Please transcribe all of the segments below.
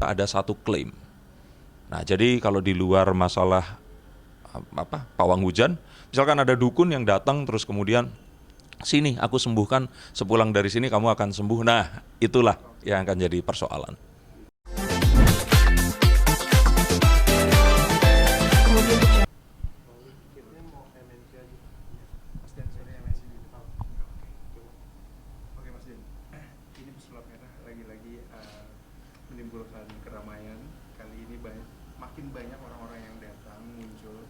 Ada satu klaim. Nah, jadi kalau di luar masalah pawang hujan, misalkan ada dukun yang datang terus kemudian sini aku sembuhkan, sepulang dari sini kamu akan sembuh. Nah, itulah yang akan jadi persoalan. Menimbulkan keramaian. Kali ini makin banyak orang-orang yang datang muncul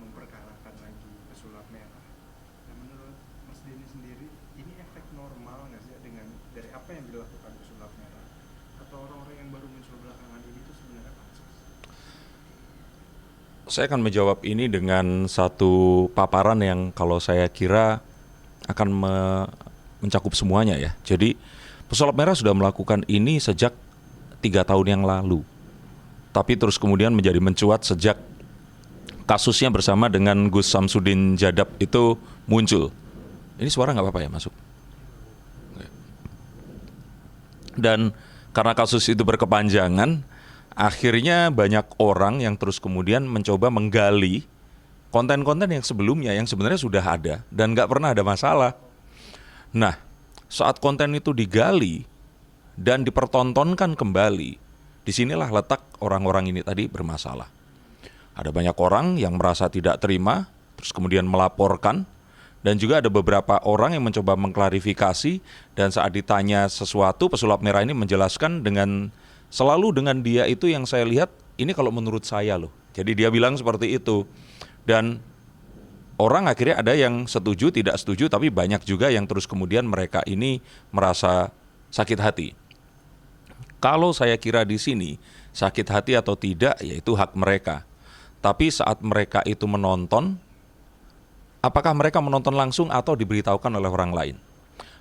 memperkarakan lagi pesulap merah. Nah, menurut Mas Denny sendiri, ini efek normal nggak sih dari apa yang dilakukan pesulap merah? Atau orang-orang yang baru muncul belakangan ini itu sebenarnya pansos? Saya akan menjawab ini dengan satu paparan yang kalau saya kira akan mencakup semuanya ya. Jadi pesulap merah sudah melakukan ini sejak 3 tahun yang lalu. Tapi terus kemudian menjadi mencuat sejak kasusnya bersama dengan Gus Samsudin Jadab itu muncul. Ini suara nggak apa-apa ya masuk? Dan karena kasus itu berkepanjangan, akhirnya banyak orang yang terus kemudian mencoba menggali konten-konten yang sebelumnya yang sebenarnya sudah ada dan nggak pernah ada masalah. Nah, saat konten itu digali dan dipertontonkan kembali, disinilah letak orang-orang ini tadi bermasalah. Ada banyak orang yang merasa tidak terima, terus kemudian melaporkan, dan juga ada beberapa orang yang mencoba mengklarifikasi, dan saat ditanya sesuatu, pesulap merah ini menjelaskan selalu dengan dia itu yang saya lihat, ini kalau menurut saya loh. Jadi dia bilang seperti itu. Dan orang akhirnya ada yang setuju, tidak setuju, tapi banyak juga yang terus kemudian mereka ini merasa sakit hati. Kalau saya kira di sini, sakit hati atau tidak, yaitu hak mereka. Tapi saat mereka itu menonton, apakah mereka menonton langsung atau diberitahukan oleh orang lain?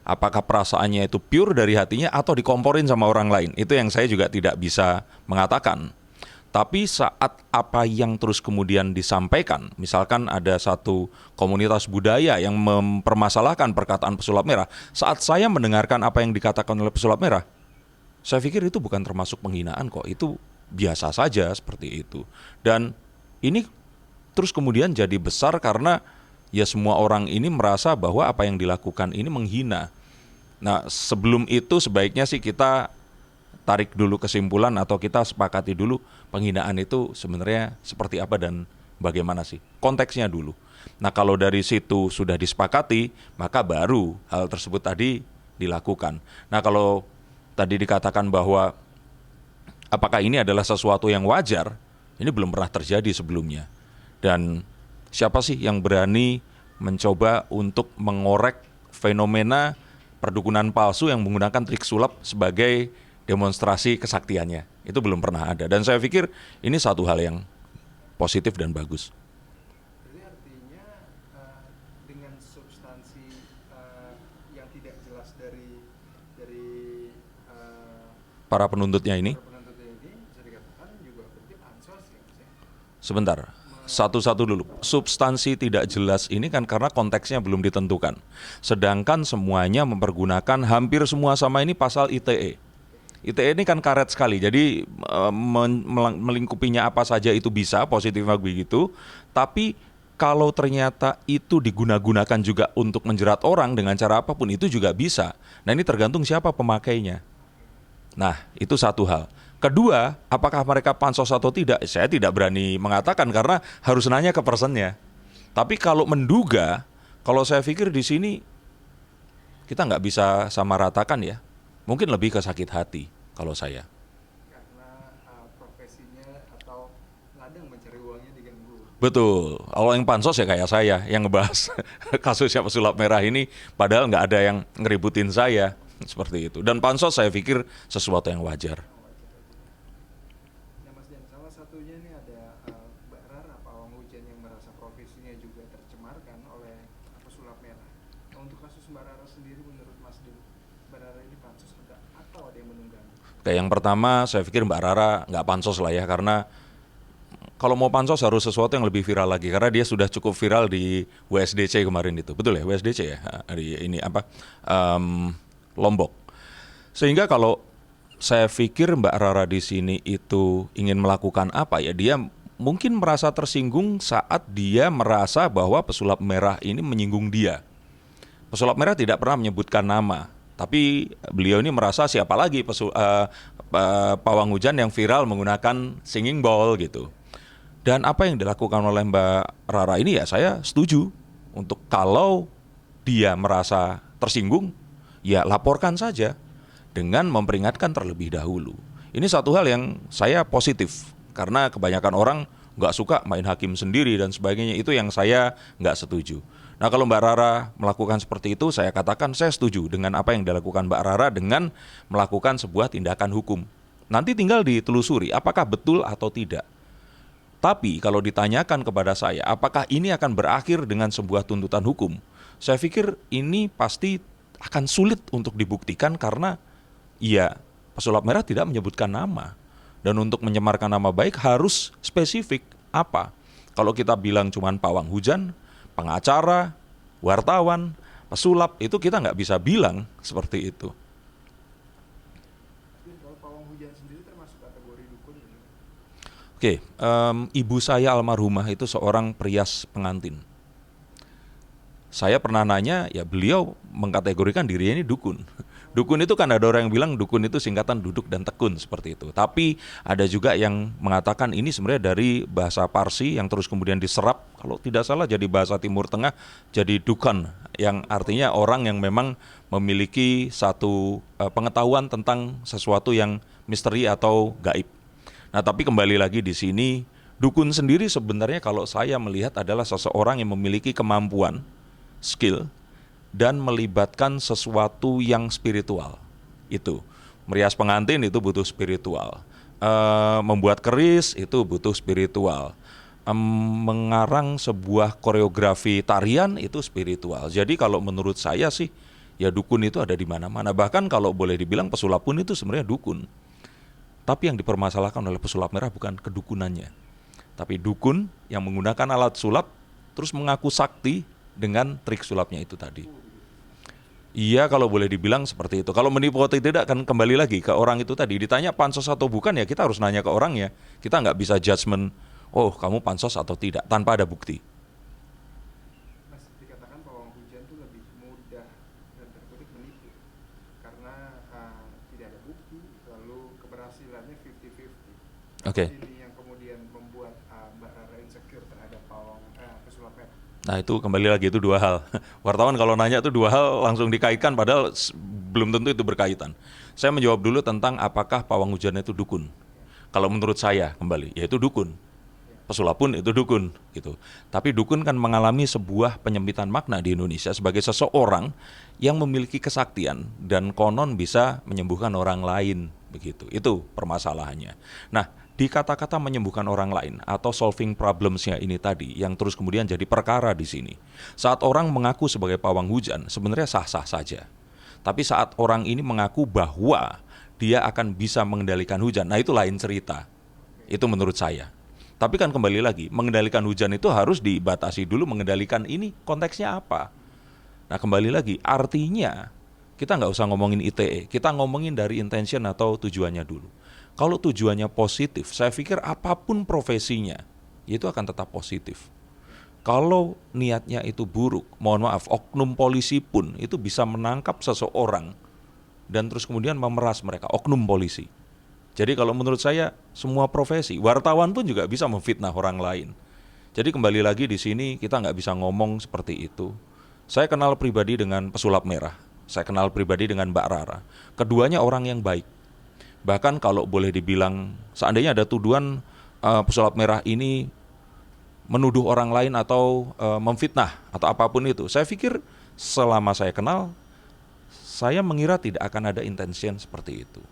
Apakah perasaannya itu pure dari hatinya atau dikomporin sama orang lain? Itu yang saya juga tidak bisa mengatakan. Tapi saat apa yang terus kemudian disampaikan, misalkan ada satu komunitas budaya yang mempermasalahkan perkataan pesulap merah, saat saya mendengarkan apa yang dikatakan oleh pesulap merah, saya pikir itu bukan termasuk penghinaan kok, itu biasa saja seperti itu. Dan ini terus kemudian jadi besar karena ya semua orang ini merasa bahwa apa yang dilakukan ini menghina. Nah, sebelum itu sebaiknya sih kita tarik dulu kesimpulan atau kita sepakati dulu penghinaan itu sebenarnya seperti apa dan bagaimana sih konteksnya dulu. Nah, kalau dari situ sudah disepakati, maka baru hal tersebut tadi dilakukan. Nah, kalau tadi dikatakan bahwa apakah ini adalah sesuatu yang wajar, ini belum pernah terjadi sebelumnya. Dan siapa sih yang berani mencoba untuk mengorek fenomena perdukunan palsu yang menggunakan trik sulap sebagai demonstrasi kesaktiannya? Itu belum pernah ada. Dan saya pikir ini satu hal yang positif dan bagus. Jadi artinya dengan substansi yang tidak jelas dari Para penuntutnya ini, bisa dikatakan juga berarti pansos ya, Mas ya? sebentar, satu-satu dulu. Substansi tidak jelas ini kan karena konteksnya belum ditentukan. Sedangkan semuanya mempergunakan hampir semua sama ini pasal ITE. ITE ini kan karet sekali, jadi melingkupinya apa saja itu bisa, positifnya begitu. Tapi kalau ternyata itu diguna-gunakan juga untuk menjerat orang dengan cara apapun, itu juga bisa. Nah, ini tergantung siapa pemakainya. Nah, itu satu hal. Kedua, apakah mereka pansos atau tidak? Saya tidak berani mengatakan karena harus nanya ke personnya. Tapi kalau menduga, kalau saya pikir di sini kita nggak bisa sama ratakan ya. Mungkin lebih ke sakit hati kalau saya. Karena profesinya atau ladang mencari uangnya diganggu. Betul. Kalau yang pansos ya kayak saya yang ngebahas kasusnya pesulap merah ini, padahal nggak ada yang ngeributin saya seperti itu. Dan pansos saya pikir sesuatu yang wajar. Nah, Mas, dan salah satunya ini ada Mbak Rara pawang hujan yang merasa profesinya juga tercemarkan oleh pesulap merah. Nah, untuk kasus Mbak Rara sendiri, menurut Mas Din, Mbak Rara ini pansos atau ada yang menunggangi? Kayak yang pertama, saya pikir Mbak Rara nggak pansos lah ya, karena kalau mau pansos harus sesuatu yang lebih viral lagi karena dia sudah cukup viral di WSDC kemarin itu, betul ya WSDC ya di ini apa Lombok. Sehingga kalau saya pikir Mbak Rara di sini itu ingin melakukan apa ya, dia mungkin merasa tersinggung saat dia merasa bahwa pesulap merah ini menyinggung dia. Pesulap merah tidak pernah menyebutkan nama, tapi beliau ini merasa siapa lagi pawang hujan yang viral menggunakan singing bowl gitu. Dan apa yang dilakukan oleh Mbak Rara ini ya saya setuju untuk kalau dia merasa tersinggung ya laporkan saja dengan memperingatkan terlebih dahulu. Ini satu hal yang saya positif karena kebanyakan orang nggak suka main hakim sendiri dan sebagainya, itu yang saya nggak setuju. Nah kalau Mbak Rara melakukan seperti itu, saya katakan saya setuju dengan apa yang dilakukan Mbak Rara dengan melakukan sebuah tindakan hukum. Nanti tinggal ditelusuri apakah betul atau tidak. Tapi kalau ditanyakan kepada saya, apakah ini akan berakhir dengan sebuah tuntutan hukum? Saya pikir ini pasti akan sulit untuk dibuktikan karena ya pesulap merah tidak menyebutkan nama. Dan untuk mencemarkan nama baik harus spesifik apa? Kalau kita bilang cuman pawang hujan, pengacara, wartawan, pesulap, itu kita nggak bisa bilang seperti itu. Tapi kalau pawang hujan sendiri termasuk kategori dukun ini? Oke, ibu saya almarhumah itu seorang perias pengantin. Saya pernah nanya, ya beliau mengkategorikan dirinya ini dukun. Dukun itu kan ada orang yang bilang dukun itu singkatan duduk dan tekun seperti itu. Tapi ada juga yang mengatakan ini sebenarnya dari bahasa Parsi yang terus kemudian diserap, kalau tidak salah jadi bahasa Timur Tengah, jadi dukan, yang artinya orang yang memang memiliki satu pengetahuan tentang sesuatu yang misteri atau gaib. Nah tapi kembali lagi di sini, dukun sendiri sebenarnya kalau saya melihat adalah seseorang yang memiliki kemampuan, skill, dan melibatkan sesuatu yang spiritual. Itu merias pengantin itu butuh spiritual, membuat keris itu butuh spiritual, mengarang sebuah koreografi tarian itu spiritual. Jadi kalau menurut saya sih ya dukun itu ada di mana-mana. Bahkan kalau boleh dibilang pesulap pun itu sebenarnya dukun. Tapi yang dipermasalahkan oleh pesulap merah bukan kedukunannya, tapi dukun yang menggunakan alat sulap terus mengaku sakti dengan trik sulapnya itu tadi. Iya kalau boleh dibilang seperti itu. Kalau menipu atau tidak kan kembali lagi ke orang itu tadi. Ditanya pansos atau bukan ya kita harus nanya ke orangnya. Kita nggak bisa judgement, oh kamu pansos atau tidak, tanpa ada bukti. Mas, dikatakan pawang hujan itu lebih mudah dan terkutip menipu karena tidak ada bukti, lalu keberhasilannya 50-50. Oke. Ini yang kemudian membuat Mbak Rara insecure terhadap pesulap merah. Nah itu kembali lagi itu dua hal. Wartawan kalau nanya itu dua hal langsung dikaitkan padahal belum tentu itu berkaitan. Saya menjawab dulu tentang apakah pawang hujan itu dukun. Kalau menurut saya kembali, yaitu dukun. Pesulap pun itu dukun gitu. Tapi dukun kan mengalami sebuah penyempitan makna di Indonesia sebagai seseorang yang memiliki kesaktian dan konon bisa menyembuhkan orang lain begitu. Itu permasalahannya. Nah, di kata-kata menyembuhkan orang lain atau solving problems-nya ini tadi yang terus kemudian jadi perkara di sini. Saat orang mengaku sebagai pawang hujan sebenarnya sah-sah saja. Tapi saat orang ini mengaku bahwa dia akan bisa mengendalikan hujan, nah itu lain cerita. Itu menurut saya. Tapi kan kembali lagi, mengendalikan hujan itu harus dibatasi dulu, mengendalikan ini konteksnya apa. Nah kembali lagi, artinya kita nggak usah ngomongin ITE, kita ngomongin dari intention atau tujuannya dulu. Kalau tujuannya positif, saya pikir apapun profesinya, itu akan tetap positif. Kalau niatnya itu buruk, mohon maaf, oknum polisi pun itu bisa menangkap seseorang dan terus kemudian memeras mereka, oknum polisi. Jadi kalau menurut saya, semua profesi, wartawan pun juga bisa memfitnah orang lain. Jadi kembali lagi di sini, kita nggak bisa ngomong seperti itu. Saya kenal pribadi dengan pesulap merah, saya kenal pribadi dengan Mbak Rara. Keduanya orang yang baik. Bahkan kalau boleh dibilang seandainya ada tuduhan pesulap merah ini menuduh orang lain atau memfitnah atau apapun itu, saya pikir selama saya kenal, saya mengira tidak akan ada intention seperti itu.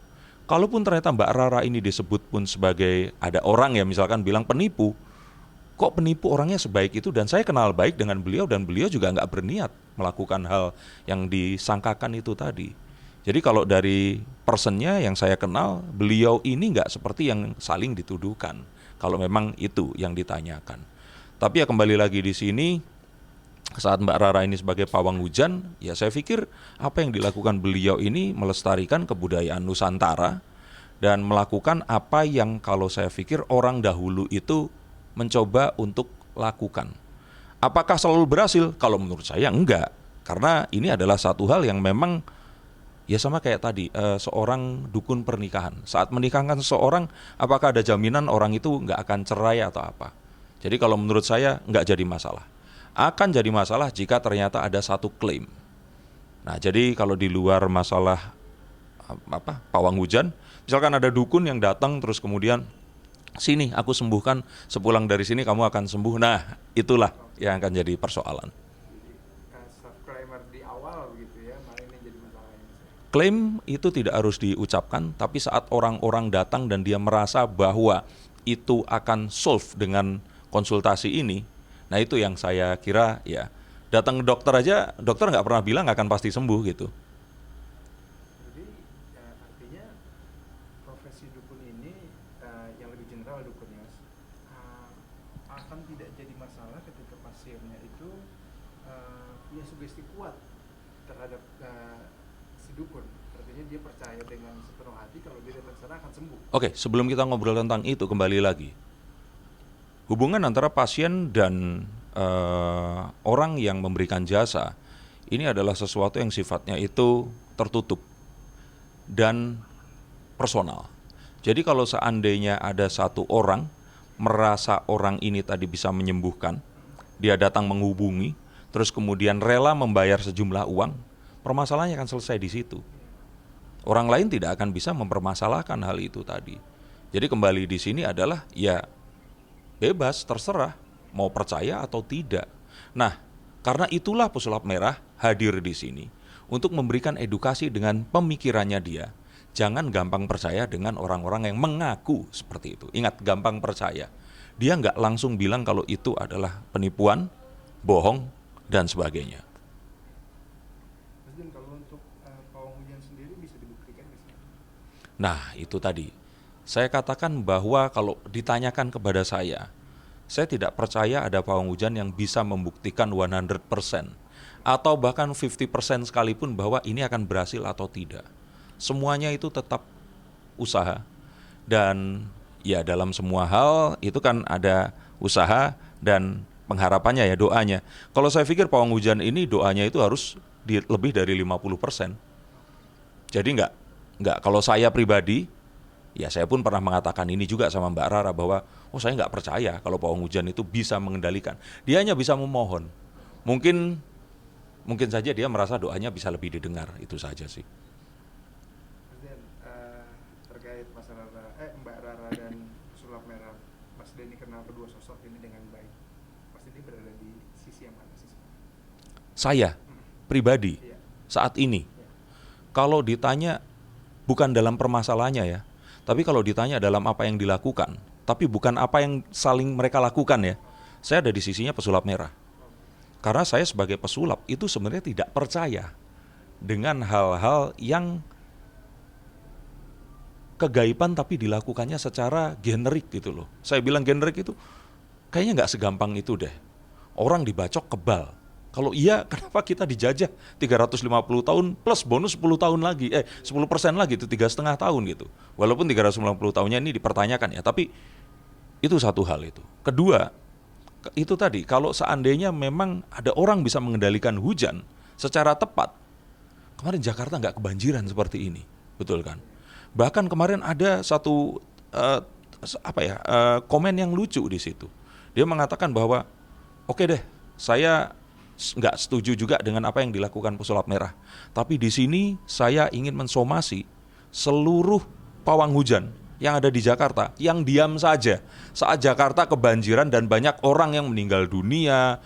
Kalaupun ternyata Mbak Rara ini disebut pun sebagai ada orang ya misalkan bilang penipu, kok penipu orangnya sebaik itu, dan saya kenal baik dengan beliau dan beliau juga nggak berniat melakukan hal yang disangkakan itu tadi. Jadi kalau dari personnya yang saya kenal, beliau ini nggak seperti yang saling dituduhkan. kalau memang itu yang ditanyakan. Tapi ya kembali lagi di sini, saat Mbak Rara ini sebagai pawang hujan, ya saya pikir apa yang dilakukan beliau ini melestarikan kebudayaan Nusantara dan melakukan apa yang kalau saya pikir orang dahulu itu mencoba untuk lakukan. Apakah selalu berhasil? Kalau menurut saya enggak, karena ini adalah satu hal yang memang ya sama kayak tadi, seorang dukun pernikahan. Saat menikahkan seseorang, apakah ada jaminan orang itu nggak akan cerai atau apa? Jadi kalau menurut saya nggak jadi masalah. Akan jadi masalah jika ternyata ada satu klaim. Nah, jadi kalau di luar masalah pawang hujan, misalkan ada dukun yang datang terus kemudian, sini aku sembuhkan, sepulang dari sini kamu akan sembuh. Nah, itulah yang akan jadi persoalan. Disclaimer di awal begitu ya, malah ini jadi masalahnya. Klaim itu tidak harus diucapkan, tapi saat orang-orang datang dan dia merasa bahwa itu akan solve dengan konsultasi ini, nah itu yang saya kira ya, datang ke dokter aja, dokter nggak pernah bilang nggak akan pasti sembuh gitu. Jadi ya, artinya profesi dukun ini yang lebih general dukunnya Mas, akan tidak jadi masalah ketika pasiennya itu punya sugesti kuat terhadap si dukun. Artinya dia percaya dengan sepenuh hati kalau dia datang sana akan sembuh. Oke, sebelum kita ngobrol tentang itu, kembali lagi. Hubungan antara pasien dan orang yang memberikan jasa, ini adalah sesuatu yang sifatnya itu tertutup dan personal. Jadi kalau seandainya ada satu orang merasa orang ini tadi bisa menyembuhkan, dia datang menghubungi, terus kemudian rela membayar sejumlah uang, permasalahannya akan selesai di situ. Orang lain tidak akan bisa mempermasalahkan hal itu tadi. Jadi kembali di sini adalah ya bebas, terserah mau percaya atau tidak. Nah, karena itulah Pesulap Merah hadir di sini untuk memberikan edukasi dengan pemikirannya dia. Jangan gampang percaya dengan orang-orang yang mengaku seperti itu. Ingat, gampang percaya. Dia nggak langsung bilang kalau itu adalah penipuan, bohong, dan sebagainya. Mas, kalau untuk pawang hujan sendiri bisa dibuktikan nggak sih? Nah, itu tadi. Saya katakan bahwa kalau ditanyakan kepada saya tidak percaya ada pawang hujan yang bisa membuktikan 100% atau bahkan 50% sekalipun bahwa ini akan berhasil atau tidak. Semuanya itu tetap usaha, dan ya dalam semua hal itu kan ada usaha dan pengharapannya ya, doanya. Kalau saya pikir pawang hujan ini doanya itu harus lebih dari 50%. Jadi enggak, kalau saya pribadi, ya saya pun pernah mengatakan ini juga sama Mbak Rara bahwa saya nggak percaya kalau pawang hujan itu bisa mengendalikan. Dia hanya bisa memohon. Mungkin saja dia merasa doanya bisa lebih didengar, itu saja sih. Mas Den, terkait masalah Mbak Rara dan Pesulap Merah, Mas Denny kenal kedua sosok ini dengan baik. Mas Denny berada di sisi yang mana sih? Saya pribadi Iya. saat ini, kalau ditanya bukan dalam permasalahannya ya, tapi kalau ditanya dalam apa yang dilakukan, tapi bukan apa yang saling mereka lakukan ya, saya ada di sisinya Pesulap Merah. Karena saya sebagai pesulap itu sebenarnya tidak percaya dengan hal-hal yang kegaiban tapi dilakukannya secara generik gitu loh. Saya bilang generik itu kayaknya nggak segampang itu deh. Orang dibacok kebal. Kalau iya, kenapa kita dijajah 350 tahun plus bonus 10 tahun lagi, 10% lagi, itu 3,5 tahun gitu. Walaupun 390 tahunnya ini dipertanyakan ya, tapi itu satu hal itu. Kedua, itu tadi, kalau seandainya memang ada orang bisa mengendalikan hujan secara tepat, kemarin Jakarta nggak kebanjiran seperti ini, betul kan? Bahkan kemarin ada satu komen yang lucu di situ. Dia mengatakan bahwa, oke deh, saya nggak setuju juga dengan apa yang dilakukan Pesulap Merah. Tapi di sini saya ingin mensomasi seluruh pawang hujan yang ada di Jakarta yang diam saja saat Jakarta kebanjiran dan banyak orang yang meninggal dunia,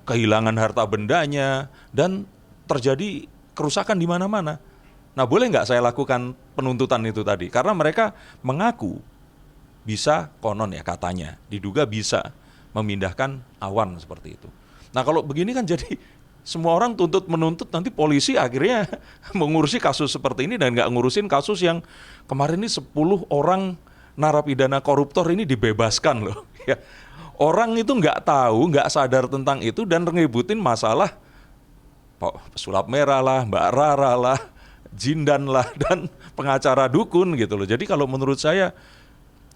kehilangan harta bendanya dan terjadi kerusakan di mana-mana. Nah, boleh nggak saya lakukan penuntutan itu tadi? Karena mereka mengaku bisa, konon ya katanya, diduga bisa memindahkan awan seperti itu. Nah, kalau begini kan jadi semua orang menuntut, nanti polisi akhirnya mengurusi kasus seperti ini dan nggak ngurusin kasus yang kemarin ini 10 orang narapidana koruptor ini dibebaskan loh. Ya. Orang itu nggak tahu, nggak sadar tentang itu dan ngebutin masalah pesulap merah lah, Mbak Rara lah, Jindan lah, dan pengacara dukun gitu loh. Jadi kalau menurut saya,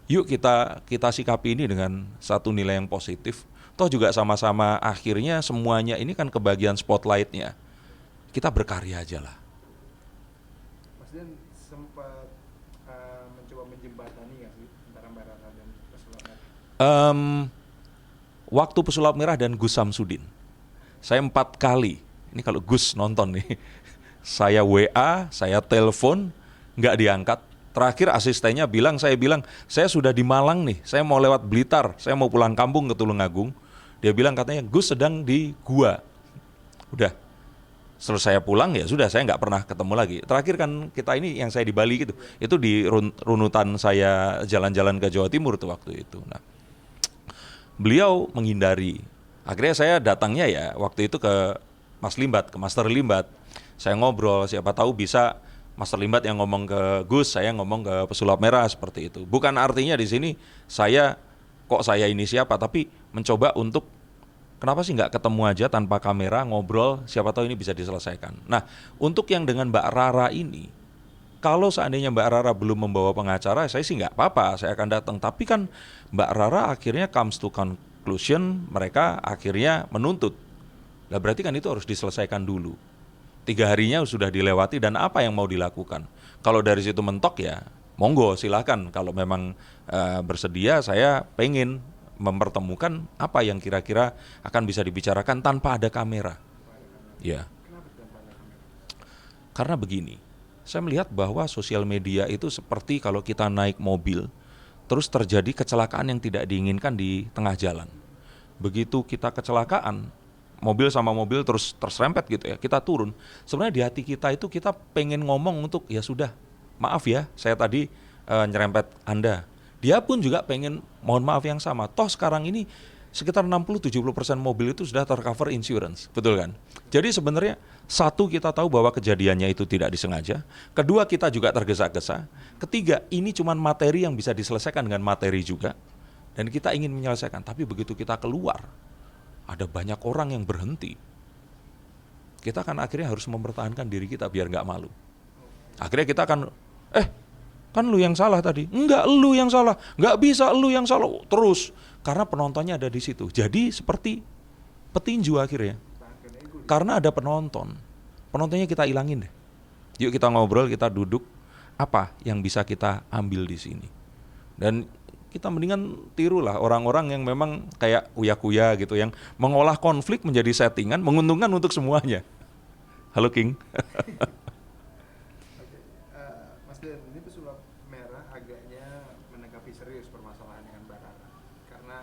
yuk kita sikapi ini dengan satu nilai yang positif. Toh juga sama-sama akhirnya semuanya ini kan kebagian spotlightnya. Kita berkarya aja lah. Mas Dian sempat mencoba menjembatani nggak sih antara Mbak Rara dan pesulap merah? Waktu pesulap merah dan Gus Samsudin, saya 4 kali, ini kalau Gus nonton nih, saya WA, saya telepon, nggak diangkat. Terakhir asistennya bilang, saya sudah di Malang nih, saya mau lewat Blitar, saya mau pulang kampung ke Tulungagung. Dia bilang katanya Gus sedang di gua. Udah, setelah saya pulang ya sudah, saya nggak pernah ketemu lagi. Terakhir kan kita ini yang saya di Bali gitu, itu di runutan saya jalan-jalan ke Jawa Timur tuh waktu itu. Nah, beliau menghindari. Akhirnya saya datangnya ya waktu itu ke Mas Limbat, ke Master Limbat. Saya ngobrol, siapa tahu bisa Master Limbat yang ngomong ke Gus, saya ngomong ke pesulap merah seperti itu. Bukan artinya di sini saya ini siapa, tapi mencoba untuk kenapa sih nggak ketemu aja tanpa kamera ngobrol, siapa tahu ini bisa diselesaikan. Nah, untuk yang dengan Mbak Rara ini, kalau seandainya Mbak Rara belum membawa pengacara, saya sih nggak apa-apa, saya akan datang. Tapi kan Mbak Rara akhirnya comes to conclusion, mereka akhirnya menuntut. Nah berarti kan itu harus diselesaikan dulu. 3 harinya sudah dilewati dan apa yang mau dilakukan? Kalau dari situ mentok ya, monggo silakan. Kalau memang bersedia, saya pengen mempertemukan apa yang kira-kira akan bisa dibicarakan tanpa ada kamera. Ya. Kenapa tanpa ada kamera? Karena begini, saya melihat bahwa sosial media itu seperti kalau kita naik mobil, terus terjadi kecelakaan yang tidak diinginkan di tengah jalan. Begitu kita kecelakaan, mobil sama mobil terus terserempet gitu ya, kita turun. Sebenarnya di hati kita itu kita pengen ngomong untuk ya sudah, maaf ya, saya tadi nyerempet Anda. Dia pun juga pengen mohon maaf yang sama. Toh sekarang ini sekitar 60-70% mobil itu sudah tercover insurance, betul kan? Jadi sebenarnya satu, kita tahu bahwa kejadiannya itu tidak disengaja. Kedua, kita juga tergesa-gesa. Ketiga, ini cuma materi yang bisa diselesaikan dengan materi juga. Dan kita ingin menyelesaikan, tapi begitu kita keluar, ada banyak orang yang berhenti. Kita kan akhirnya harus mempertahankan diri kita biar nggak malu. Akhirnya kita akan, kan lu yang salah tadi. Enggak, lu yang salah. Nggak bisa, lu yang salah. Terus, karena penontonnya ada di situ. Jadi seperti petinju akhirnya. Karena ada penonton. Penontonnya kita ilangin deh. Yuk kita ngobrol, kita duduk. Apa yang bisa kita ambil di sini? Dan kita mendingan tirulah orang-orang yang memang kayak uya-kuya gitu, yang mengolah konflik menjadi settingan, menguntungkan untuk semuanya. Halo King. Oke, Mas Den, ini pesulap merah agaknya menanggapi serius permasalahan dengan Mbak Rara karena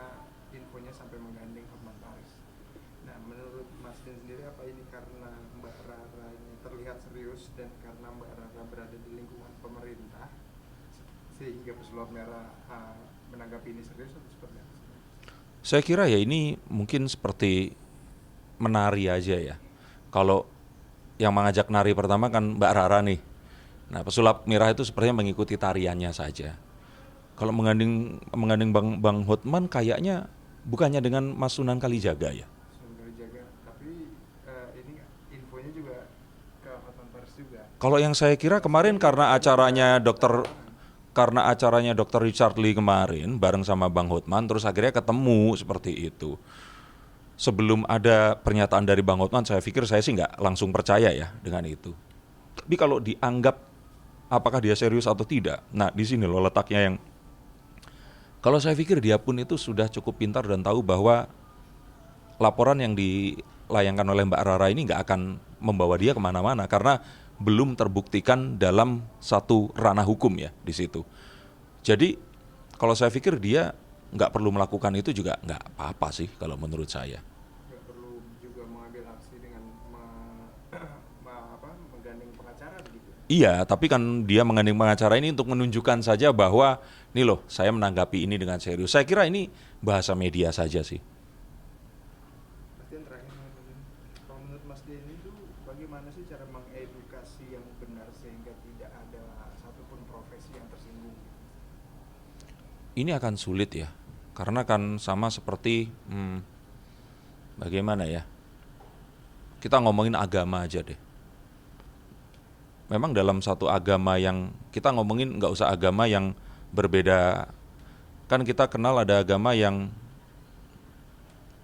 infonya sampai menggandeng Hotman Paris. Nah, menurut Mas Den sendiri apa ini karena Mbak Rara ini terlihat serius dan karena Mbak Rara berada di lingkungan pemerintah sehingga pesulap merah menanggapi ini serius atau seperti apa? Saya kira ya ini mungkin seperti menari aja ya. Kalau yang mengajak nari pertama kan Mbak Rara nih. Nah, pesulap merah itu sepertinya mengikuti tariannya saja. Kalau menggandeng Bang Hotman kayaknya bukannya dengan Mas Sunan Kalijaga ya. Sunan Kalijaga, tapi ini infonya juga ke Hotman Paris juga. Kalau yang saya kira kemarin karena acaranya Dr. Richard Lee kemarin bareng sama Bang Hotman, terus akhirnya ketemu seperti itu. Sebelum ada pernyataan dari Bang Hotman, saya pikir saya sih nggak langsung percaya ya dengan itu. Tapi kalau dianggap apakah dia serius atau tidak, nah di sini loh letaknya yang, kalau saya pikir dia pun itu sudah cukup pintar dan tahu bahwa laporan yang dilayangkan oleh Mbak Rara ini nggak akan membawa dia kemana-mana karena belum terbuktikan dalam satu ranah hukum ya di situ. Jadi kalau saya pikir dia nggak perlu melakukan itu juga nggak apa-apa sih kalau menurut saya. Nggak perlu juga mengambil aksi dengan menggandeng pengacara begitu. Iya, tapi kan dia menggandeng pengacara ini untuk menunjukkan saja bahwa nih loh, saya menanggapi ini dengan serius. Saya kira ini bahasa media saja sih. Mas Dian, terakhir, kalau menurut Mas Dian itu bagaimana sih cara mengedukasi yang benar sehingga tidak ada satupun profesi yang tersinggung? ini akan sulit ya, karena kan sama seperti bagaimana ya, kita ngomongin agama aja deh. Memang dalam satu agama yang kita ngomongin, nggak usah agama yang berbeda, kan kita kenal ada agama yang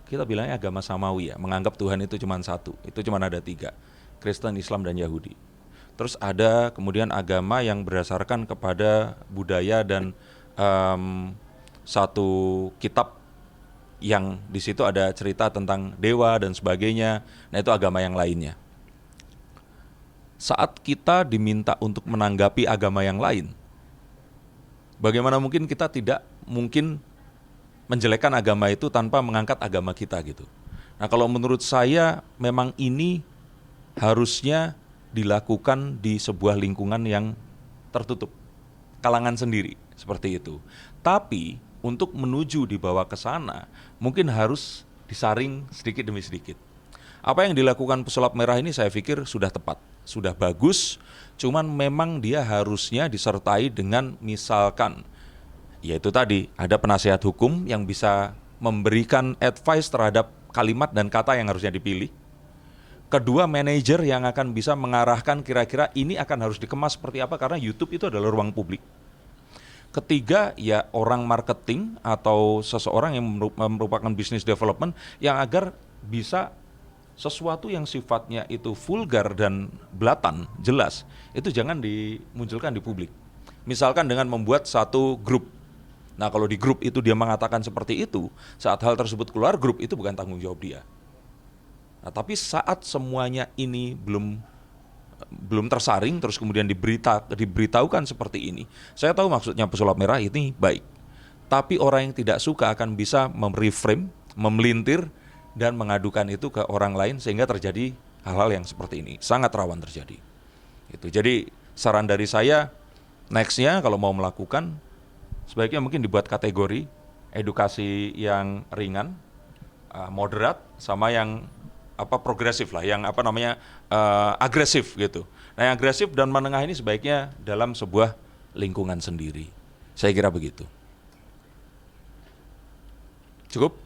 kita bilangnya agama samawi ya, menganggap Tuhan itu cuma satu, itu cuma ada 3, Kristen, Islam, dan Yahudi. Terus ada kemudian agama yang berdasarkan kepada budaya dan satu kitab yang di situ ada cerita tentang dewa dan sebagainya. Nah, itu agama yang lainnya. Saat kita diminta untuk menanggapi agama yang lain, bagaimana mungkin kita tidak mungkin menjelekkan agama itu tanpa mengangkat agama kita gitu. Nah, kalau menurut saya memang ini harusnya dilakukan di sebuah lingkungan yang tertutup, kalangan sendiri, seperti itu. Tapi untuk menuju dibawa ke sana, mungkin harus disaring sedikit demi sedikit. Apa yang dilakukan Pesulap Merah ini saya pikir sudah tepat, sudah bagus, cuman memang dia harusnya disertai dengan misalkan, yaitu tadi ada penasehat hukum yang bisa memberikan advice terhadap kalimat dan kata yang harusnya dipilih. Kedua, manajer yang akan bisa mengarahkan kira-kira ini akan harus dikemas seperti apa, karena YouTube itu adalah ruang publik. Ketiga, ya orang marketing atau seseorang yang merupakan business development yang agar bisa sesuatu yang sifatnya itu vulgar dan belatan, jelas, itu jangan dimunculkan di publik. Misalkan dengan membuat satu grup. Nah, kalau di grup itu dia mengatakan seperti itu, saat hal tersebut keluar grup, itu bukan tanggung jawab dia. Nah, tapi saat semuanya ini belum tersaring, terus kemudian diberitahukan seperti ini, saya tahu maksudnya Pesulap Merah ini baik. Tapi orang yang tidak suka akan bisa mereframe, memelintir, dan mengadukan itu ke orang lain sehingga terjadi hal-hal yang seperti ini. Sangat rawan terjadi. Jadi saran dari saya, next-nya kalau mau melakukan, sebaiknya mungkin dibuat kategori edukasi yang ringan, moderat, sama yang progresif lah, yang agresif gitu. Nah, yang agresif dan menengah ini sebaiknya dalam sebuah lingkungan sendiri. Saya kira begitu. Cukup?